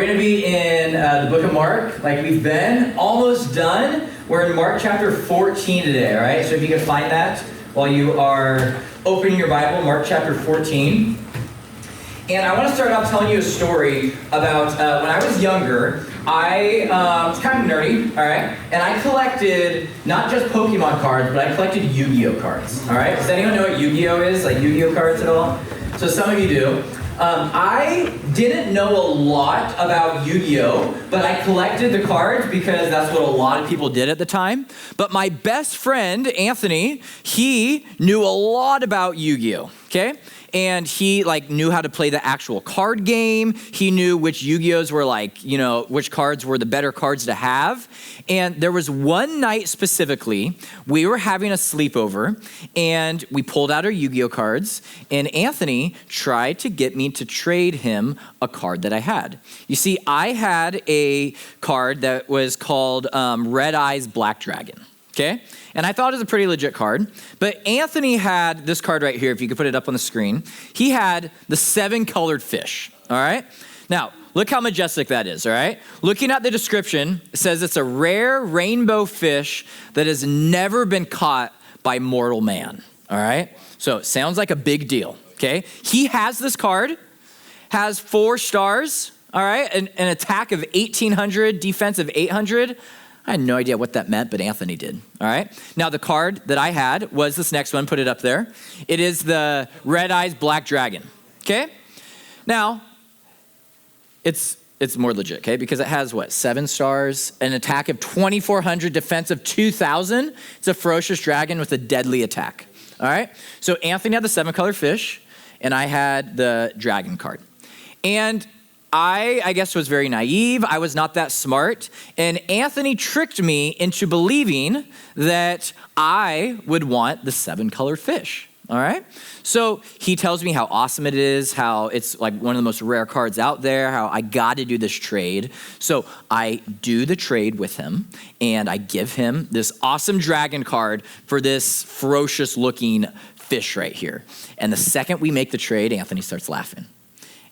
going to be in the book of Mark, like we've been almost done. We're in Mark chapter 14 today, all right? So if you can find that while you are opening your Bible, Mark chapter 14. And I want to start off telling you a story about when I was younger. I was kind of nerdy, all right? And I collected not just Pokemon cards, but I collected Yu-Gi-Oh cards, all right? Does anyone know what Yu-Gi-Oh is? Like Yu-Gi-Oh cards at all? So some of you do. I didn't know a lot about Yu-Gi-Oh, but I collected the cards because that's what a lot of people did at the time. But my best friend, Anthony, he knew a lot about Yu-Gi-Oh, okay? And he knew how to play the actual card game. He knew which Yu-Gi-Ohs were which cards were the better cards to have. And there was one night specifically, we were having a sleepover and we pulled out our Yu-Gi-Oh cards and Anthony tried to get me to trade him a card that I had. You see, I had a card that was called Red Eyes Black Dragon. Okay? And I thought it was a pretty legit card. But Anthony had this card right here, if you could put it up on the screen. He had the 7 colored fish, all right? Now, look how majestic that is, all right? Looking at the description, it says it's a rare rainbow fish that has never been caught by mortal man, all right? So it sounds like a big deal, okay? He has this card, has 4 stars, all right? An attack of 1,800, defense of 800. I had no idea what that meant, but Anthony did, all right? Now, the card that I had was this next one, put it up there. It is the Red Eyes Black Dragon, okay? Now, it's more legit, okay? Because it has, 7 stars, an attack of 2,400, defense of 2,000. It's a ferocious dragon with a deadly attack, all right? So Anthony had the 7-color fish, and I had the dragon card. And I guess was very naive. I was not that smart. And Anthony tricked me into believing that I would want the 7-colored fish. All right. So he tells me how awesome it is, how it's like one of the most rare cards out there, how I got to do this trade. So I do the trade with him and I give him this awesome dragon card for this ferocious looking fish right here. And the second we make the trade, Anthony starts laughing.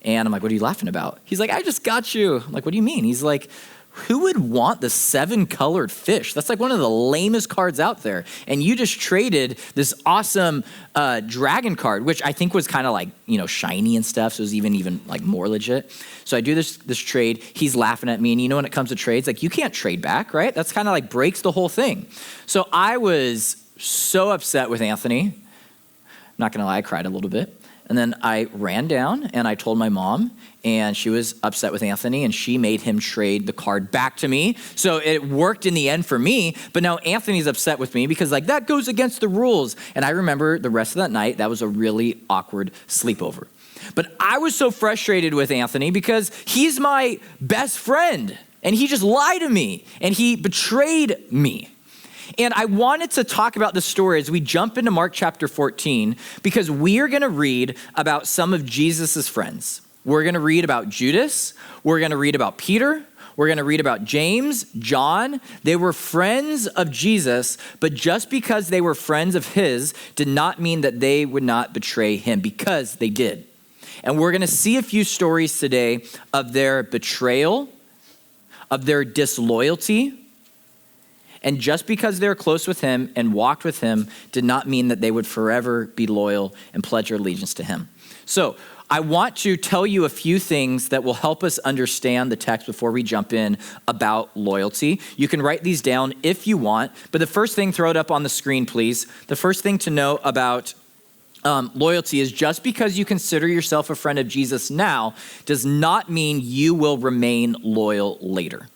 And I'm like, what are you laughing about? He's like, I just got you. I'm like, what do you mean? He's like, who would want the 7-colored fish? That's like one of the lamest cards out there. And you just traded this awesome dragon card, which I think was kind of like, shiny and stuff. So it was even like more legit. So I do this trade. He's laughing at me. And when it comes to trades, like you can't trade back, right? That's kind of like breaks the whole thing. So I was so upset with Anthony. I'm not going to lie, I cried a little bit. And then I ran down and I told my mom and she was upset with Anthony and she made him trade the card back to me. So it worked in the end for me, but now Anthony's upset with me because that goes against the rules. And I remember the rest of that night, that was a really awkward sleepover. But I was so frustrated with Anthony because he's my best friend and he just lied to me and he betrayed me. And I wanted to talk about the story as we jump into Mark chapter 14, because we are going to read about some of Jesus's friends. We're going to read about Judas. We're going to read about Peter. We're going to read about James, John. They were friends of Jesus, but just because they were friends of his did not mean that they would not betray him, because they did. And we're going to see a few stories today of their betrayal, of their disloyalty. And just because they're close with him and walked with him did not mean that they would forever be loyal and pledge their allegiance to him. So I want to tell you a few things that will help us understand the text before we jump in about loyalty. You can write these down if you want, but the first thing, throw it up on the screen, please. The first thing to know about loyalty is just because you consider yourself a friend of Jesus now does not mean you will remain loyal later.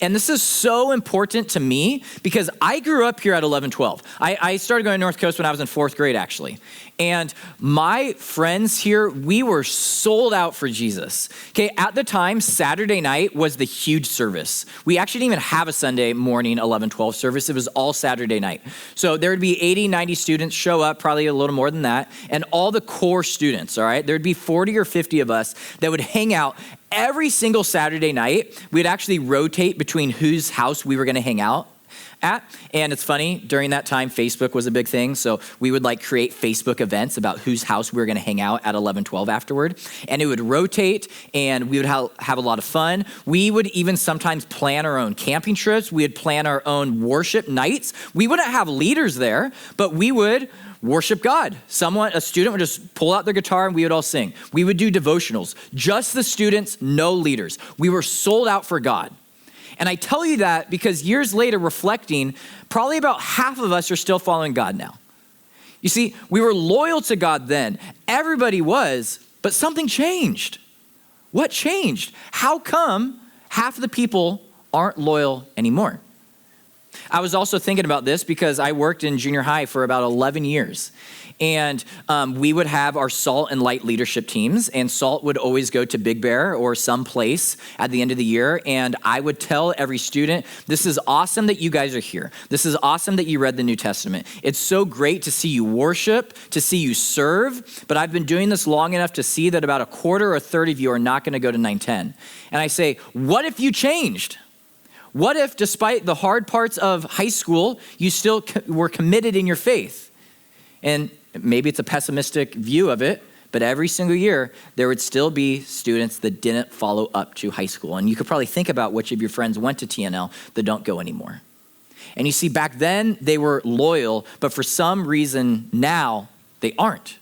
And this is so important to me because I grew up here at ElevenTwelve. I started going to North Coast when I was in 4th grade, actually. And my friends here, we were sold out for Jesus. Okay, at the time, Saturday night was the huge service. We actually didn't even have a Sunday morning 11-12 service. It was all Saturday night. So there would be 80, 90 students show up, probably a little more than that, and all the core students, all right? There'd be 40 or 50 of us that would hang out every single Saturday night. We'd actually rotate between whose house we were gonna hang out at. And it's funny, during that time, Facebook was a big thing. So we would like create Facebook events about whose house we were going to hang out at 11:12 afterward. And it would rotate and we would have a lot of fun. We would even sometimes plan our own camping trips. We would plan our own worship nights. We wouldn't have leaders there, but we would worship God. A student would just pull out their guitar and we would all sing. We would do devotionals, just the students, no leaders. We were sold out for God. And I tell you that because years later, reflecting, probably about half of us are still following God now. You see, we were loyal to God then. Everybody was, but something changed. What changed? How come half of the people aren't loyal anymore? I was also thinking about this because I worked in junior high for about 11 years. And we would have our SALT and Light leadership teams, and SALT would always go to Big Bear or someplace at the end of the year. And I would tell every student, this is awesome that you guys are here. This is awesome that you read the New Testament. It's so great to see you worship, to see you serve. But I've been doing this long enough to see that about a quarter or a third of you are not going to go to 910. And I say, what if you changed? What if, despite the hard parts of high school, you still were committed in your faith? And maybe it's a pessimistic view of it, but every single year, there would still be students that didn't follow up to high school. And you could probably think about which of your friends went to TNL that don't go anymore. And you see, back then, they were loyal, but for some reason now, they aren't.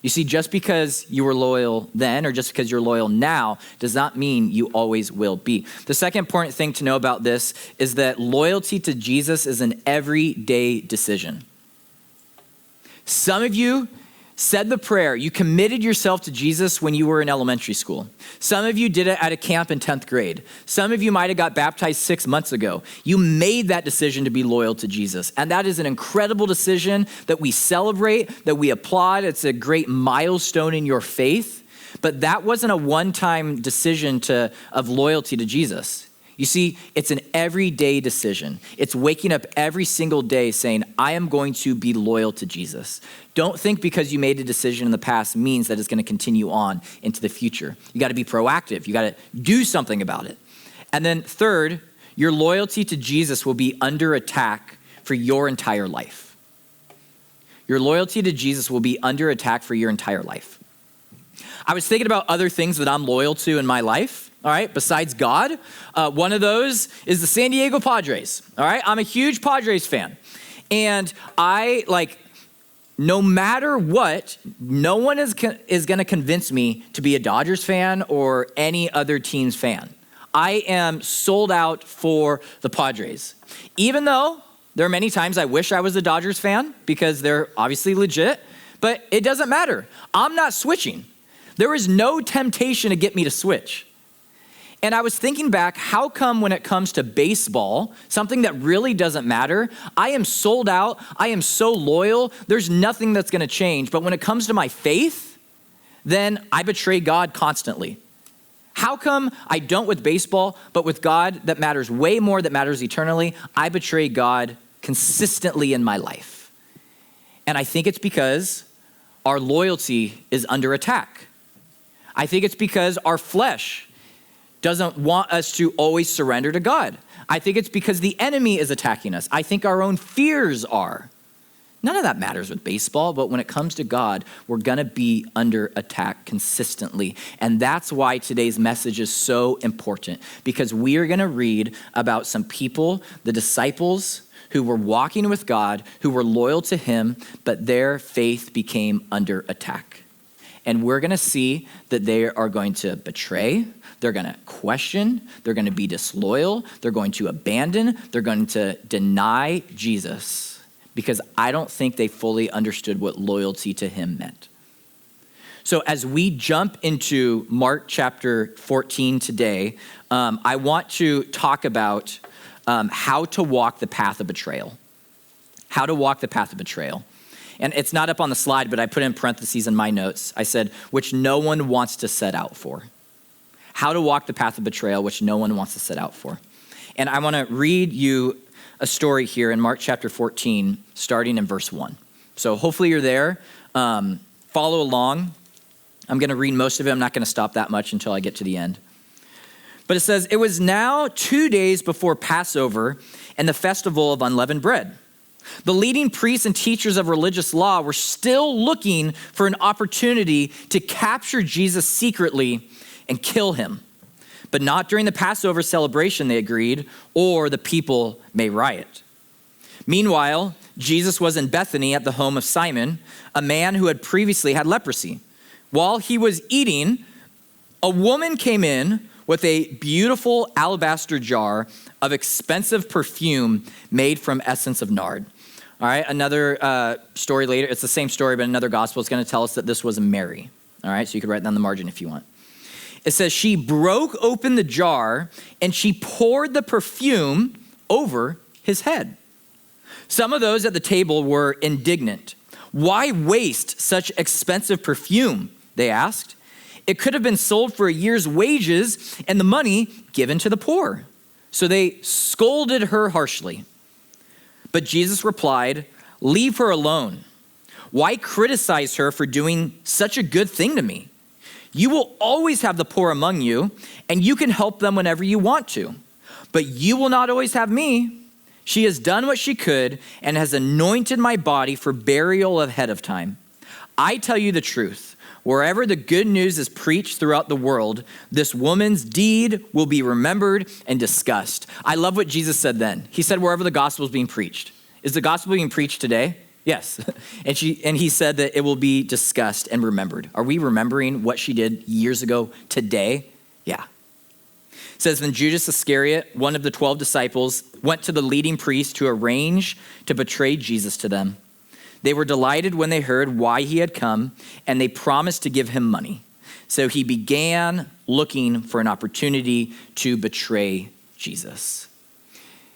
You see, just because you were loyal then or just because you're loyal now does not mean you always will be. The second important thing to know about this is that loyalty to Jesus is an everyday decision. Some of you said the prayer. You committed yourself to Jesus when you were in elementary school. Some of you did it at a camp in 10th grade. Some of you might have got baptized 6 months ago. You made that decision to be loyal to Jesus. And that is an incredible decision that we celebrate, that we applaud. It's a great milestone in your faith. But that wasn't a one-time decision of loyalty to Jesus. You see, it's an everyday decision. It's waking up every single day saying, I am going to be loyal to Jesus. Don't think because you made a decision in the past means that it's going to continue on into the future. You got to be proactive. You got to do something about it. And then third, your loyalty to Jesus will be under attack for your entire life. Your loyalty to Jesus will be under attack for your entire life. I was thinking about other things that I'm loyal to in my life. All right, besides God, one of those is the San Diego Padres. All right, I'm a huge Padres fan. And no matter what, no one is going to convince me to be a Dodgers fan or any other team's fan. I am sold out for the Padres. Even though there are many times I wish I was a Dodgers fan because they're obviously legit, but it doesn't matter. I'm not switching. There is no temptation to get me to switch. And I was thinking back, how come when it comes to baseball, something that really doesn't matter, I am sold out, I am so loyal, there's nothing that's gonna change. But when it comes to my faith, then I betray God constantly. How come I don't with baseball, but with God that matters way more, that matters eternally, I betray God consistently in my life? And I think it's because our loyalty is under attack. I think it's because our flesh doesn't want us to always surrender to God. I think it's because the enemy is attacking us. I think our own fears are. None of that matters with baseball, but when it comes to God, we're gonna be under attack consistently. And that's why today's message is so important, because we are gonna read about some people, the disciples, who were walking with God, who were loyal to him, but their faith became under attack. And we're gonna see that they are going to betray, they're gonna question, they're gonna be disloyal, they're going to abandon, they're going to deny Jesus, because I don't think they fully understood what loyalty to him meant. So as we jump into Mark chapter 14 today, I want to talk about how to walk the path of betrayal. How to walk the path of betrayal. And it's not up on the slide, but I put in parentheses in my notes. I said, which no one wants to set out for. How to walk the path of betrayal, which no one wants to set out for. And I want to read you a story here in Mark chapter 14, starting in verse 1. So hopefully you're there. Follow along. I'm going to read most of it. I'm not going to stop that much until I get to the end. But it says, it was now 2 days before Passover and the festival of unleavened bread. The leading priests and teachers of religious law were still looking for an opportunity to capture Jesus secretly and kill him. But not during the Passover celebration, they agreed, or the people may riot. Meanwhile, Jesus was in Bethany at the home of Simon, a man who had previously had leprosy. While he was eating, a woman came in with a beautiful alabaster jar of expensive perfume made from essence of nard. All right, another story later, it's the same story, but another gospel is going to tell us that this was Mary. All right, so you could write down the margin if you want. It says, she broke open the jar and she poured the perfume over his head. Some of those at the table were indignant. Why waste such expensive perfume? They asked. It could have been sold for a year's wages and the money given to the poor. So they scolded her harshly. But Jesus replied, leave her alone. Why criticize her for doing such a good thing to me? You will always have the poor among you, and you can help them whenever you want to. But you will not always have me. She has done what she could and has anointed my body for burial ahead of time. I tell you the truth. Wherever the good news is preached throughout the world, this woman's deed will be remembered and discussed. I love what Jesus said then. He said, wherever the gospel is being preached. Is the gospel being preached today? Yes. And he said that it will be discussed and remembered. Are we remembering what she did years ago today? Yeah. It says, then Judas Iscariot, one of the 12 disciples, went to the leading priest to arrange to betray Jesus to them. They were delighted when they heard why he had come, and they promised to give him money. So he began looking for an opportunity to betray Jesus.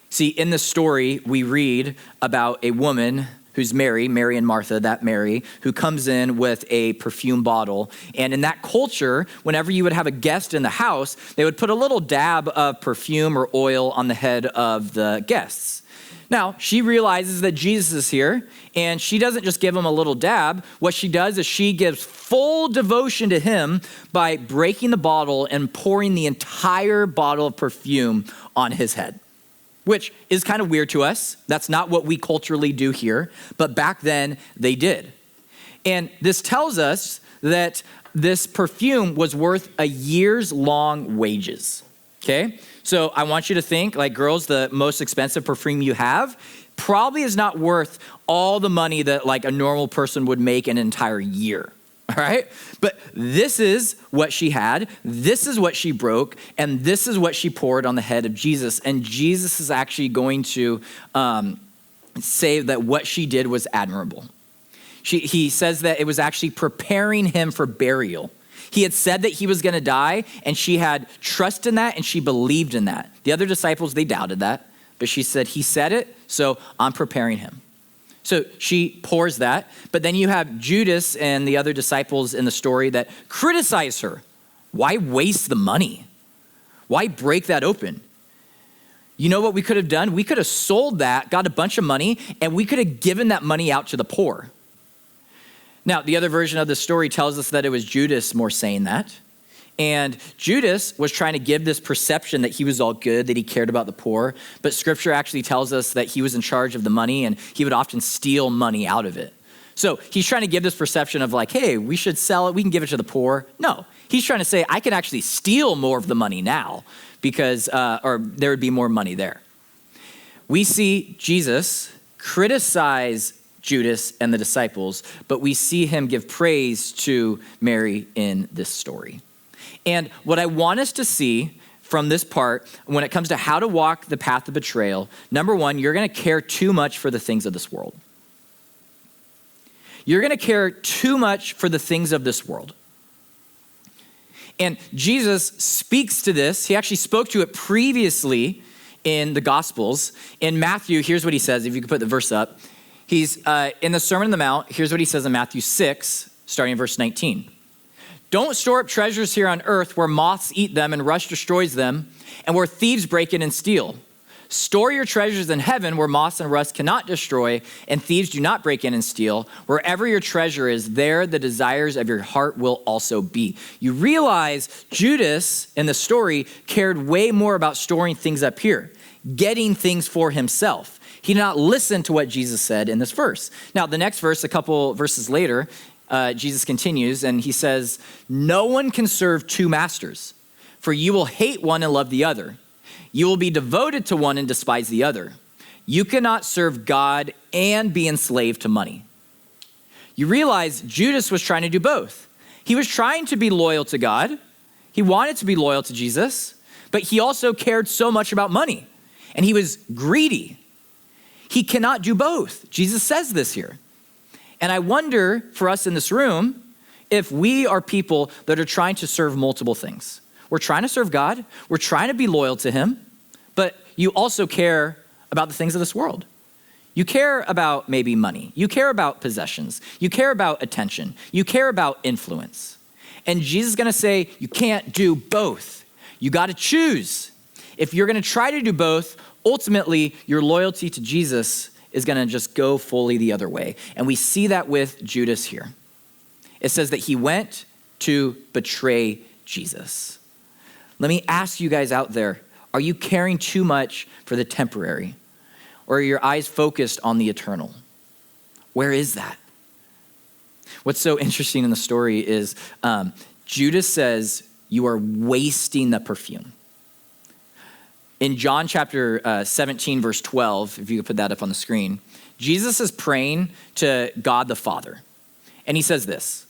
See, in the story, we read about a woman who's Mary and Martha, that Mary, who comes in with a perfume bottle. And in that culture, whenever you would have a guest in the house, they would put a little dab of perfume or oil on the head of the guests. Now, she realizes that Jesus is here, and she doesn't just give him a little dab. What she does is she gives full devotion to him by breaking the bottle and pouring the entire bottle of perfume on his head, which is kind of weird to us. That's not what we culturally do here, but back then they did. And this tells us that this perfume was worth a year's long wages, okay? So I want you to think, like, girls, the most expensive perfume you have probably is not worth all the money that like a normal person would make an entire year, all right? But this is what she had, this is what she broke, and this is what she poured on the head of Jesus. And Jesus is actually going to say that what she did was admirable. He says that it was actually preparing him for burial. He had said that he was going to die, and she had trust in that, and she believed in that. The other disciples, they doubted that, but she said, he said it, so I'm preparing him. So she pours that, but then you have Judas and the other disciples in the story that criticize her. Why waste the money? Why break that open? You know what we could have done? We could have sold that, got a bunch of money, and we could have given that money out to the poor. Now, the other version of the story tells us that it was Judas more saying that. And Judas was trying to give this perception that he was all good, that he cared about the poor. But scripture actually tells us that he was in charge of the money and he would often steal money out of it. So he's trying to give this perception of like, hey, we should sell it. We can give it to the poor. No, he's trying to say, I can actually steal more of the money now because, or there would be more money there. We see Jesus criticize Judas and the disciples, but we see him give praise to Mary in this story. And what I want us to see from this part, when it comes to how to walk the path of betrayal, number one, you're going to care too much for the things of this world. You're going to care too much for the things of this world. And Jesus speaks to this. He actually spoke to it previously in the Gospels. In Matthew, here's what he says, if you could put the verse up. He's in the Sermon on the Mount. Here's what he says in Matthew 6, starting in verse 19. Don't store up treasures here on earth where moths eat them and rust destroys them and where thieves break in and steal. Store your treasures in heaven where moss and rust cannot destroy and thieves do not break in and steal. Wherever your treasure is, there the desires of your heart will also be. You realize Judas in the story cared way more about storing things up here, getting things for himself. He did not listen to what Jesus said in this verse. Now, the next verse, a couple verses later, Jesus continues and he says, no one can serve two masters, for you will hate one and love the other. You will be devoted to one and despise the other. You cannot serve God and be enslaved to money. You realize Judas was trying to do both. He was trying to be loyal to God. He wanted to be loyal to Jesus, but he also cared so much about money and he was greedy. He cannot do both. Jesus says this here. And I wonder for us in this room, if we are people that are trying to serve multiple things. We're trying to serve God. We're trying to be loyal to him, but you also care about the things of this world. You care about maybe money. You care about possessions. You care about attention. You care about influence. And Jesus is going to say, you can't do both. You got to choose. If you're going to try to do both, ultimately your loyalty to Jesus is going to just go fully the other way. And we see that with Judas here. It says that he went to betray Jesus. Let me ask you guys out there, are you caring too much for the temporary? Or are your eyes focused on the eternal? Where is that? What's so interesting in the story is Judas says, you are wasting the perfume. In John chapter 17, verse 12, if you could put that up on the screen, Jesus is praying to God the Father. And he says this,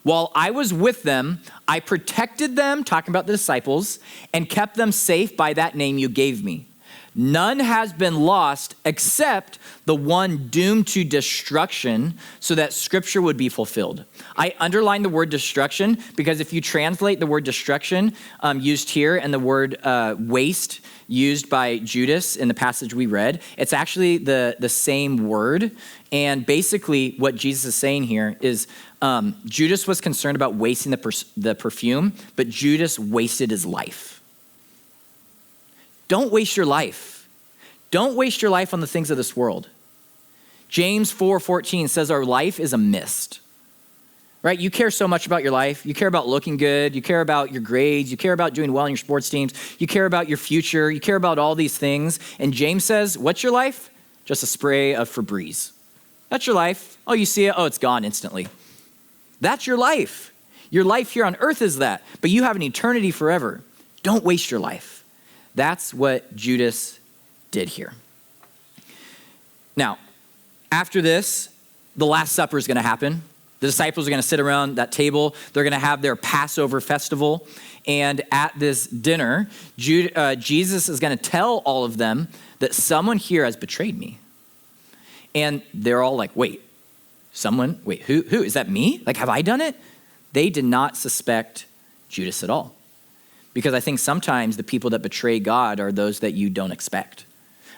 while I was with them, I protected them, talking about the disciples, and kept them safe by that name you gave me. None has been lost except the one doomed to destruction so that scripture would be fulfilled. I underline the word destruction because if you translate the word destruction used here and the word waste used by Judas in the passage we read, it's actually the same word. And basically what Jesus is saying here is Judas was concerned about wasting the perfume, but Judas wasted his life. Don't waste your life. Don't waste your life on the things of this world. James 4:14 says our life is a mist, right? You care so much about your life. You care about looking good. You care about your grades. You care about doing well in your sports teams. You care about your future. You care about all these things. And James says, what's your life? Just a spray of Febreze. That's your life. Oh, you see it? Oh, it's gone instantly. That's your life. Your life here on earth is that, but you have an eternity forever. Don't waste your life. That's what Judas did here. Now, after this, the Last Supper is going to happen. The disciples are going to sit around that table. They're going to have their Passover festival. And at this dinner, Jesus is going to tell all of them that someone here has betrayed me. And they're all like, wait, who? Is that me? Like, have I done it? They did not suspect Judas at all. Because I think sometimes the people that betray God are those that you don't expect.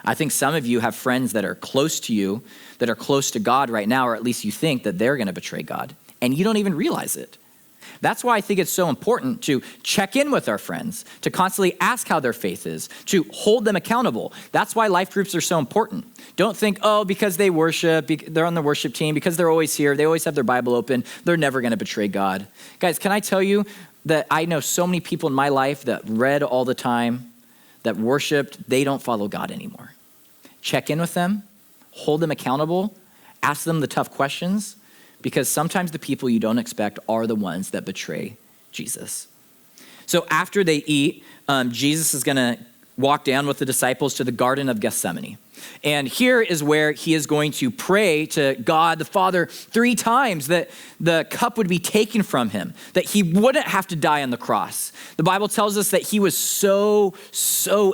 I think some of you have friends that are close to you, that are close to God right now, or at least you think that they're going to betray God, and you don't even realize it. That's why I think it's so important to check in with our friends, to constantly ask how their faith is, to hold them accountable. That's why life groups are so important. Don't think, oh, because they worship, they're on the worship team, because they're always here, they always have their Bible open, they're never going to betray God. Guys, can I tell you that I know so many people in my life that read all the time, that worshiped, they don't follow God anymore. Check in with them, hold them accountable, ask them the tough questions, because sometimes the people you don't expect are the ones that betray Jesus. So after they eat, Jesus is going to walk down with the disciples to the Garden of Gethsemane. And here is where he is going to pray to God the Father 3 times that the cup would be taken from him, that he wouldn't have to die on the cross. The Bible tells us that he was so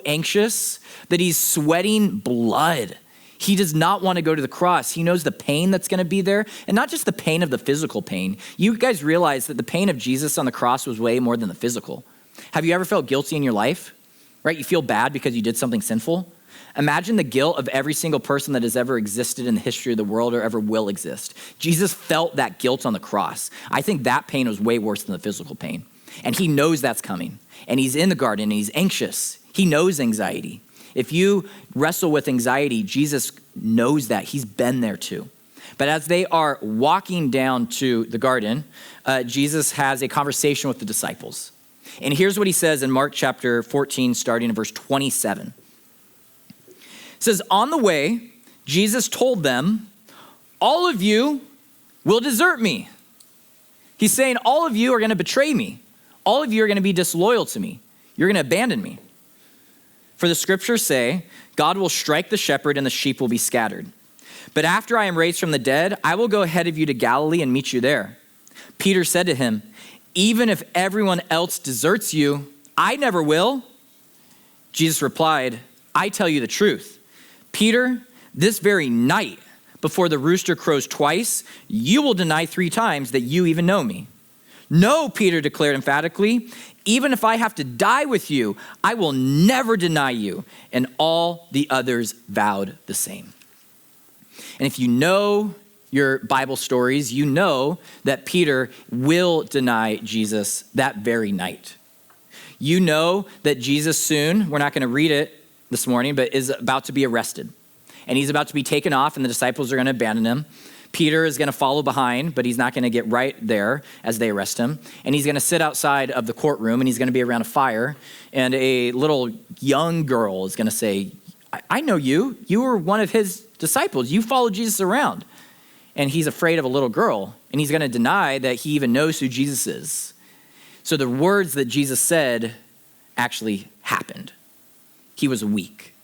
anxious that he's sweating blood. He does not want to go to the cross. He knows the pain that's going to be there, and not just the pain of the physical pain. You guys realize that the pain of Jesus on the cross was way more than the physical. Have you ever felt guilty in your life? Right? You feel bad because you did something sinful. Imagine the guilt of every single person that has ever existed in the history of the world or ever will exist. Jesus felt that guilt on the cross. I think that pain was way worse than the physical pain. And he knows that's coming. And he's in the garden and he's anxious. He knows anxiety. If you wrestle with anxiety, Jesus knows that. He's been there too. But as they are walking down to the garden, Jesus has a conversation with the disciples. And here's what he says in Mark chapter 14, starting in verse 27. It says, on the way, Jesus told them, all of you will desert me. He's saying, all of you are going to betray me. All of you are going to be disloyal to me. You're going to abandon me. For the scriptures say, God will strike the shepherd and the sheep will be scattered. But after I am raised from the dead, I will go ahead of you to Galilee and meet you there. Peter said to him, even if everyone else deserts you, I never will. Jesus replied, I tell you the truth. Peter, this very night, before the rooster crows twice, you will deny 3 times that you even know me. No, Peter declared emphatically, even if I have to die with you, I will never deny you. And all the others vowed the same. And if you know your Bible stories, you know that Peter will deny Jesus that very night. You know that Jesus soon, we're not going to read it this morning, but is about to be arrested. And he's about to be taken off and the disciples are going to abandon him. Peter is going to follow behind, but he's not going to get right there as they arrest him. And he's going to sit outside of the courtroom and he's going to be around a fire. And a little young girl is going to say, I know you. You were one of his disciples. You followed Jesus around. And he's afraid of a little girl. And he's going to deny that he even knows who Jesus is. So the words that Jesus said actually happened. He was weak.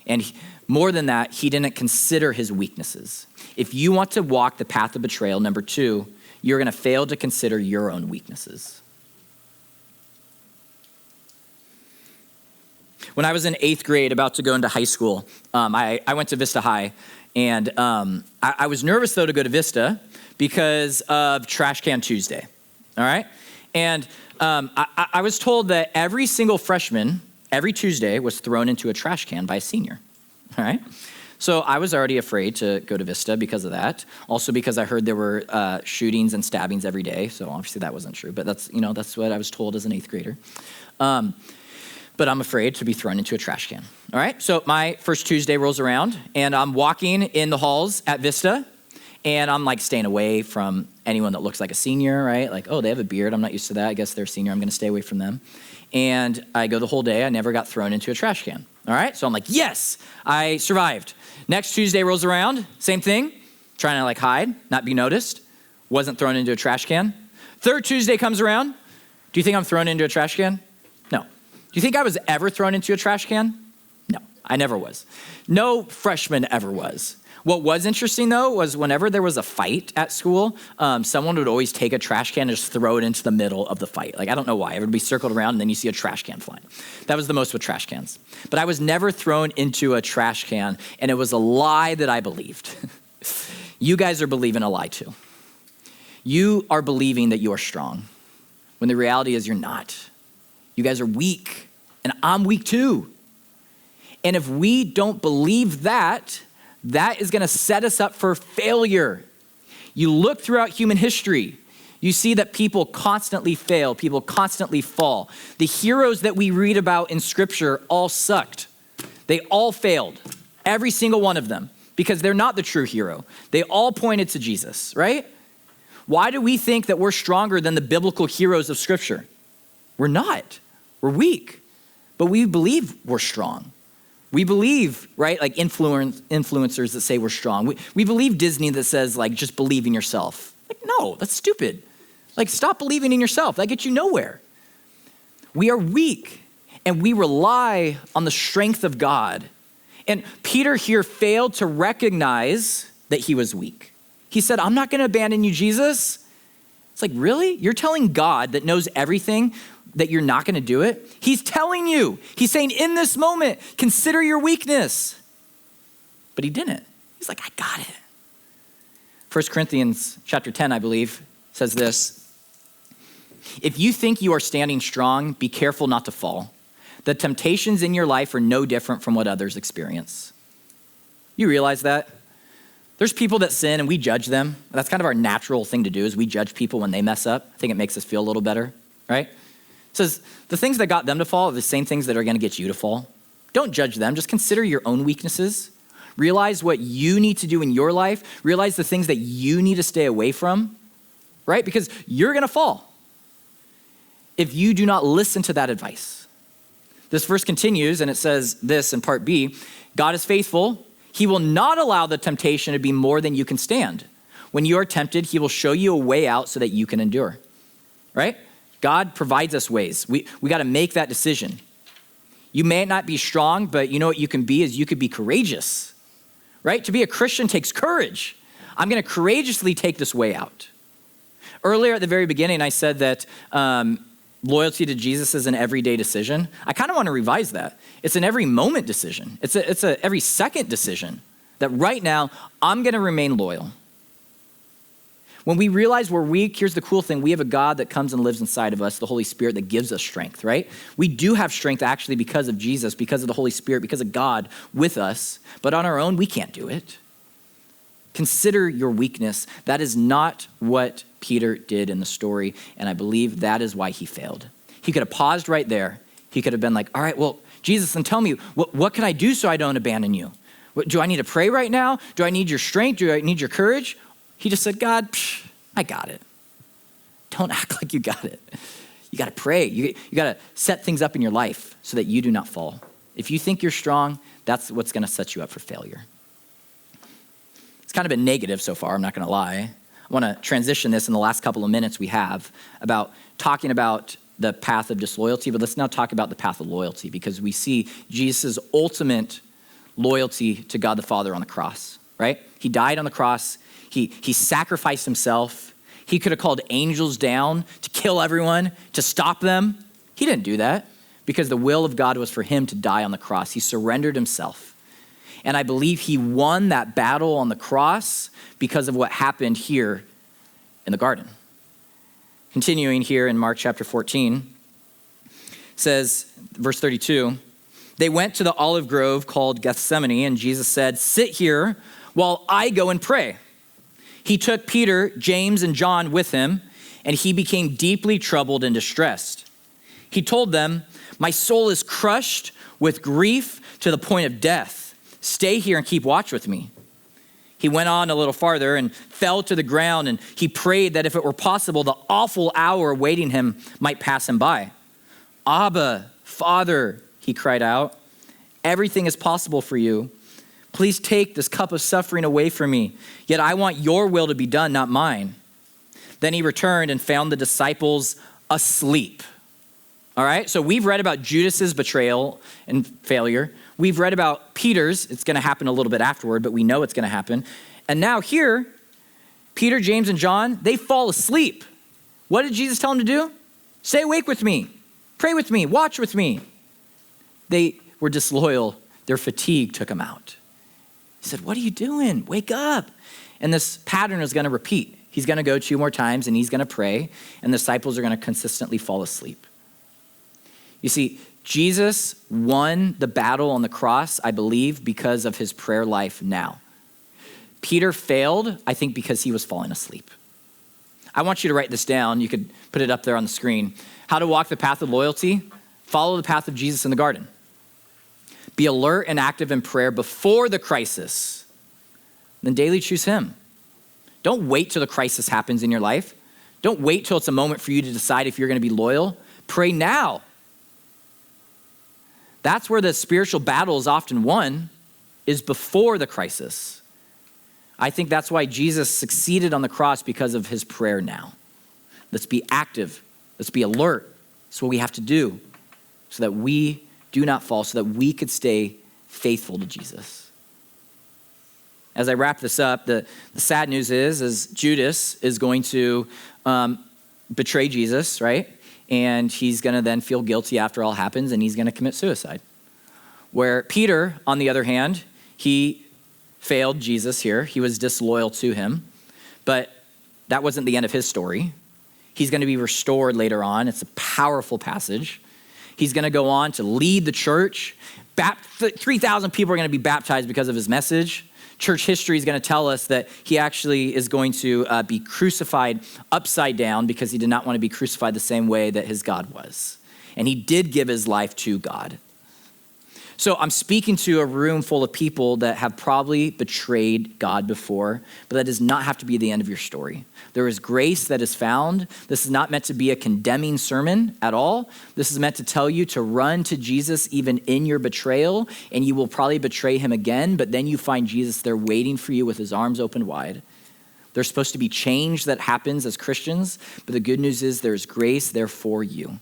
And more than that, he didn't consider his weaknesses. If you want to walk the path of betrayal, number 2, you're going to fail to consider your own weaknesses. When I was in 8th grade, about to go into high school, I went to Vista High. And I was nervous, though, to go to Vista because of Trash Can Tuesday. All right? And I was told that every single freshman, every Tuesday, was thrown into a trash can by a senior. All right? So I was already afraid to go to Vista because of that. Also because I heard there were shootings and stabbings every day. So obviously that wasn't true. But that's what I was told as an 8th grader. But I'm afraid to be thrown into a trash can. All right, so my first Tuesday rolls around, and I'm walking in the halls at Vista, and I'm like staying away from anyone that looks like a senior, right? Like, oh, they have a beard. I'm not used to that. I guess they're a senior. I'm going to stay away from them. And I go the whole day. I never got thrown into a trash can. All right, so I'm like, yes, I survived. Next Tuesday rolls around, same thing, trying to like hide, not be noticed. Wasn't thrown into a trash can. Third Tuesday comes around. Do you think I'm thrown into a trash can? No. Do you think I was ever thrown into a trash can? No, I never was. No freshman ever was. What was interesting, though, was whenever there was a fight at school, someone would always take a trash can and just throw it into the middle of the fight. Like, I don't know why. Everybody circled around, and then you see a trash can flying. That was the most with trash cans. But I was never thrown into a trash can, and it was a lie that I believed. You guys are believing a lie, too. You are believing that you are strong, when the reality is you're not. You guys are weak. And I'm weak too. And if we don't believe that, that is going to set us up for failure. You look throughout human history, you see that people constantly fail, people constantly fall. The heroes that we read about in scripture all sucked. They all failed, every single one of them, because they're not the true hero. They all pointed to Jesus, right? Why do we think that we're stronger than the biblical heroes of scripture? We're not. We're weak. But we believe we're strong. We believe, right, like influencers that say we're strong. We believe Disney that says, like, just believe in yourself. Like, no, that's stupid. Like, stop believing in yourself. That gets you nowhere. We are weak, and we rely on the strength of God. And Peter here failed to recognize that he was weak. He said, I'm not going to abandon you, Jesus. It's like, really? You're telling God that knows everything that you're not going to do it? He's telling you. He's saying, in this moment, consider your weakness. But he didn't. He's like, I got it. 1 Corinthians chapter 10, I believe, says this. If you think you are standing strong, be careful not to fall. The temptations in your life are no different from what others experience. You realize that? There's people that sin and we judge them. That's kind of our natural thing to do is we judge people when they mess up. I think it makes us feel a little better, right? It says the things that got them to fall are the same things that are going to get you to fall. Don't judge them. Just consider your own weaknesses. Realize what you need to do in your life. Realize the things that you need to stay away from, right? Because you're going to fall if you do not listen to that advice. This verse continues, and it says this in part B, God is faithful. He will not allow the temptation to be more than you can stand. When you are tempted, he will show you a way out so that you can endure, right? God provides us ways. We got to make that decision. You may not be strong, but you know what you can be is you could be courageous, right? To be a Christian takes courage. I'm going to courageously take this way out. Earlier at the very beginning, I said that loyalty to Jesus is an everyday decision. I kind of want to revise that. It's an every moment decision. It's a every second decision that right now I'm going to remain loyal. When we realize we're weak, here's the cool thing. We have a God that comes and lives inside of us, the Holy Spirit that gives us strength, right? We do have strength actually because of Jesus, because of the Holy Spirit, because of God with us. But on our own, we can't do it. Consider your weakness. That is not what Peter did in the story, and I believe that is why he failed. He could have paused right there. He could have been like, all right, well, Jesus, then tell me, what can I do so I don't abandon you? Do I need to pray right now? Do I need your strength? Do I need your courage? He just said, God, I got it. Don't act like you got it. You got to pray. You got to set things up in your life so that you do not fall. If you think you're strong, that's what's going to set you up for failure. It's kind of been negative so far, I'm not going to lie. I want to transition this in the last couple of minutes we have about talking about the path of disloyalty, but let's now talk about the path of loyalty because we see Jesus' ultimate loyalty to God the Father on the cross, right? He died on the cross. He sacrificed himself. He could have called angels down to kill everyone, to stop them. He didn't do that because the will of God was for him to die on the cross. He surrendered himself. And I believe he won that battle on the cross because of what happened here in the garden. Continuing here in Mark chapter 14, says, verse 32, they went to the olive grove called Gethsemane, and Jesus said, sit here while I go and pray. He took Peter, James, and John with him, and he became deeply troubled and distressed. He told them, my soul is crushed with grief to the point of death. Stay here and keep watch with me. He went on a little farther and fell to the ground, and he prayed that if it were possible, the awful hour awaiting him might pass him by. Abba, Father, he cried out, everything is possible for you. Please take this cup of suffering away from me. Yet I want your will to be done, not mine. Then he returned and found the disciples asleep. All right, so we've read about Judas's betrayal and failure. We've read about Peter's. It's going to happen a little bit afterward, but we know it's going to happen. And now here, Peter, James, and John, they fall asleep. What did Jesus tell them to do? Stay awake with me. Pray with me. Watch with me. They were disloyal. Their fatigue took them out. He said, what are you doing? Wake up. And this pattern is going to repeat. He's going to go 2 more times and he's going to pray, and the disciples are going to consistently fall asleep. You see, Jesus won the battle on the cross, I believe, because of his prayer life now. Peter failed, I think, because he was falling asleep. I want you to write this down. You could put it up there on the screen. How to walk the path of loyalty. Follow the path of Jesus in the garden. Be alert and active in prayer before the crisis. Then daily choose him. Don't wait till the crisis happens in your life. Don't wait till it's a moment for you to decide if you're going to be loyal. Pray now. That's where the spiritual battle is often won, is before the crisis. I think that's why Jesus succeeded on the cross, because of his prayer now. Let's be active. Let's be alert. That's what we have to do so that we do not fall, so that we could stay faithful to Jesus. As I wrap this up, the sad news is Judas is going to betray Jesus, right? And he's going to then feel guilty after all happens, and he's going to commit suicide. Where Peter, on the other hand, he failed Jesus here. He was disloyal to him, but that wasn't the end of his story. He's going to be restored later on. It's a powerful passage. He's going to go on to lead the church. 3,000 people are going to be baptized because of his message. Church history is going to tell us that he actually is going to be crucified upside down because he did not want to be crucified the same way that his God was. And he did give his life to God. So I'm speaking to a room full of people that have probably betrayed God before, but that does not have to be the end of your story. There is grace that is found. This is not meant to be a condemning sermon at all. This is meant to tell you to run to Jesus even in your betrayal, and you will probably betray him again, but then you find Jesus there waiting for you with his arms open wide. There's supposed to be change that happens as Christians, but the good news is there's grace there for you.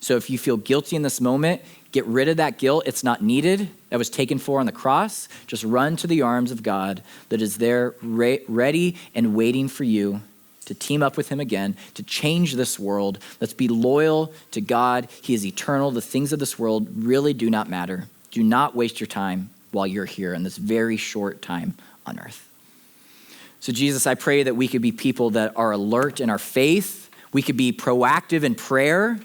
So if you feel guilty in this moment, get rid of that guilt. It's not needed. That was taken for on the cross. Just run to the arms of God that is there ready and waiting for you to team up with him again, to change this world. Let's be loyal to God. He is eternal. The things of this world really do not matter. Do not waste your time while you're here in this very short time on earth. So Jesus, I pray that we could be people that are alert in our faith. We could be proactive in prayer,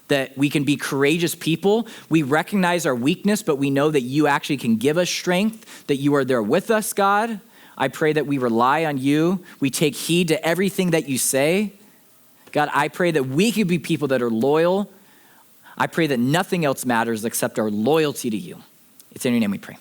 that we can be courageous people. We recognize our weakness, but we know that you actually can give us strength, that you are there with us, God. I pray that we rely on you. We take heed to everything that you say. God, I pray that we could be people that are loyal. I pray that nothing else matters except our loyalty to you. It's in your name we pray.